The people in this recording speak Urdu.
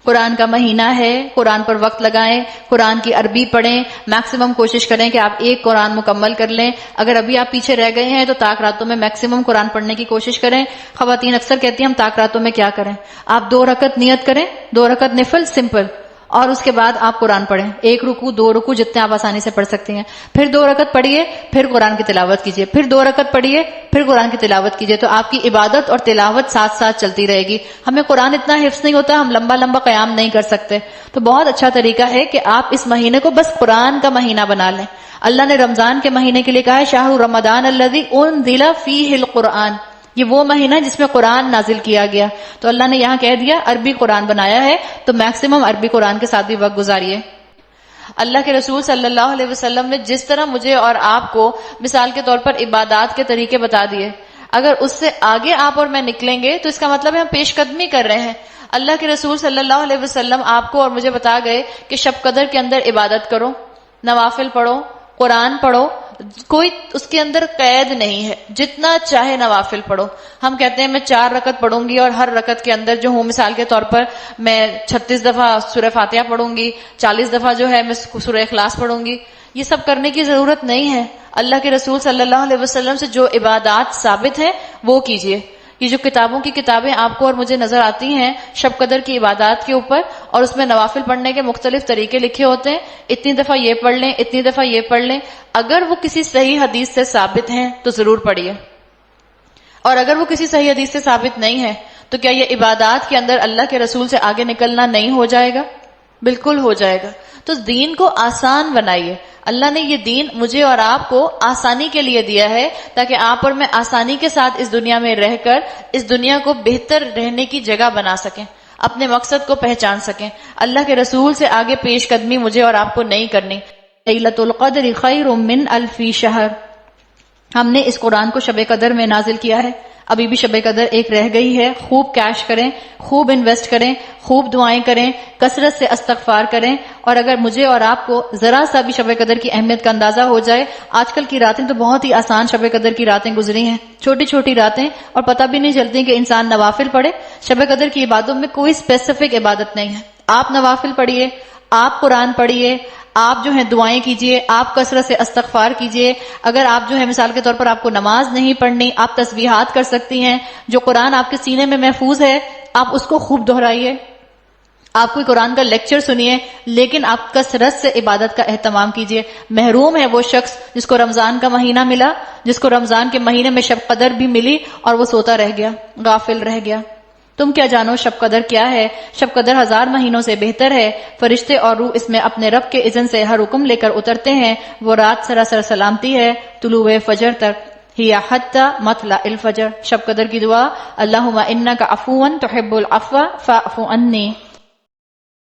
قرآن کا مہینہ ہے، قرآن پر وقت لگائیں، قرآن کی عربی پڑھیں، میکسیمم کوشش کریں کہ آپ ایک قرآن مکمل کر لیں. اگر ابھی آپ پیچھے رہ گئے ہیں تو طاق راتوں میں میکسیمم قرآن پڑھنے کی کوشش کریں. خواتین اکثر کہتی ہیں ہم طاق راتوں میں کیا کریں. آپ 2 رکعت نیت کریں، 2 رکعت نفل سمپل، اور اس کے بعد آپ قرآن پڑھیں. 1 رکوع 2 رکوع جتنے آپ آسانی سے پڑھ سکتے ہیں. پھر 2 رکعت پڑھیے، پھر قرآن کی تلاوت کیجیے، پھر 2 رکعت پڑھیے، پھر قرآن کی تلاوت کیجیے. تو آپ کی عبادت اور تلاوت ساتھ ساتھ چلتی رہے گی. ہمیں قرآن اتنا حفظ نہیں ہوتا، ہم لمبا لمبا قیام نہیں کر سکتے. تو بہت اچھا طریقہ ہے کہ آپ اس مہینے کو بس قرآن کا مہینہ بنا لیں. اللہ نے رمضان کے مہینے کے لیے کہا ہے شہر رمضان الذی انزل فیہ القرآن، یہ وہ مہینہ ہے جس میں قرآن نازل کیا گیا. تو اللہ نے یہاں کہہ دیا عربی قرآن بنایا ہے، تو میکسیمم عربی قرآن کے ساتھ بھی وقت گزاریے. اللہ کے رسول صلی اللہ علیہ وسلم نے جس طرح مجھے اور آپ کو مثال کے طور پر عبادات کے طریقے بتا دیے، اگر اس سے آگے آپ اور میں نکلیں گے تو اس کا مطلب ہے ہم پیش قدمی کر رہے ہیں. اللہ کے رسول صلی اللہ علیہ وسلم آپ کو اور مجھے بتا گئے کہ شب قدر کے اندر عبادت کرو، نوافل پڑھو، قرآن پڑھو، کوئی اس کے اندر قید نہیں ہے، جتنا چاہے نوافل پڑھو. ہم کہتے ہیں میں 4 رکعت پڑھوں گی اور ہر رکعت کے اندر جو ہوں مثال کے طور پر میں 36 دفعہ سورہ فاتحہ پڑھوں گی، 40 دفعہ جو ہے میں سورہ اخلاص پڑھوں گی. یہ سب کرنے کی ضرورت نہیں ہے. اللہ کے رسول صلی اللہ علیہ وسلم سے جو عبادات ثابت ہیں وہ کیجیے. یہ جو کتابوں کی کتابیں آپ کو اور مجھے نظر آتی ہیں شب قدر کی عبادات کے اوپر، اور اس میں نوافل پڑھنے کے مختلف طریقے لکھے ہوتے ہیں، اتنی دفعہ یہ پڑھ لیں، اتنی دفعہ یہ پڑھ لیں. اگر وہ کسی صحیح حدیث سے ثابت ہیں تو ضرور پڑھیے، اور اگر وہ کسی صحیح حدیث سے ثابت نہیں ہے تو کیا یہ عبادات کے اندر اللہ کے رسول سے آگے نکلنا نہیں ہو جائے گا؟ بالکل ہو جائے گا. تو دین کو آسان بنائیے. اللہ نے یہ دین مجھے اور آپ کو آسانی کے لیے دیا ہے تاکہ آپ اور میں آسانی کے ساتھ اس دنیا میں رہ کر اس دنیا کو بہتر رہنے کی جگہ بنا سکیں، اپنے مقصد کو پہچان سکیں. اللہ کے رسول سے آگے پیش قدمی مجھے اور آپ کو نہیں کرنی. لیلۃ القدر خیر من الف شہر. ہم نے اس قرآن کو شب قدر میں نازل کیا ہے. ابھی بھی شب قدر ایک رہ گئی ہے. خوب کیش کریں، خوب انویسٹ کریں، خوب دعائیں کریں، کثرت سے استغفار کریں. اور اگر مجھے اور آپ کو ذرا سا بھی شب قدر کی اہمیت کا اندازہ ہو جائے، آج کل کی راتیں تو بہت ہی آسان شب قدر کی راتیں گزری ہیں، چھوٹی چھوٹی راتیں، اور پتہ بھی نہیں چلتی کہ انسان نوافل پڑھے. شب قدر کی عبادتوں میں کوئی اسپیسیفک عبادت نہیں ہے. آپ نوافل پڑھیے، آپ قرآن پڑھیے، آپ جو ہے دعائیں کیجئے، آپ کثرت سے استغفار کیجئے. اگر آپ جو ہے مثال کے طور پر آپ کو نماز نہیں پڑھنی، آپ تسبیحات کر سکتی ہیں. جو قرآن آپ کے سینے میں محفوظ ہے آپ اس کو خوب دہرائیے. آپ کوئی قرآن کا لیکچر سنیے، لیکن آپ کثرت سے عبادت کا اہتمام کیجئے. محروم ہے وہ شخص جس کو رمضان کا مہینہ ملا، جس کو رمضان کے مہینے میں شب قدر بھی ملی اور وہ سوتا رہ گیا، غافل رہ گیا. تم کیا جانو شب قدر کیا ہے؟ شب قدر 1000 مہینوں سے بہتر ہے. فرشتے اور روح اس میں اپنے رب کے اذن سے ہر حکم لے کر اترتے ہیں. وہ رات سراسر سلامتی ہے طلوع فجر تک. ہی حتی مطلع الفجر. شب قدر کی دعا اللہم انک عفو تحب العفو فاعف عنی.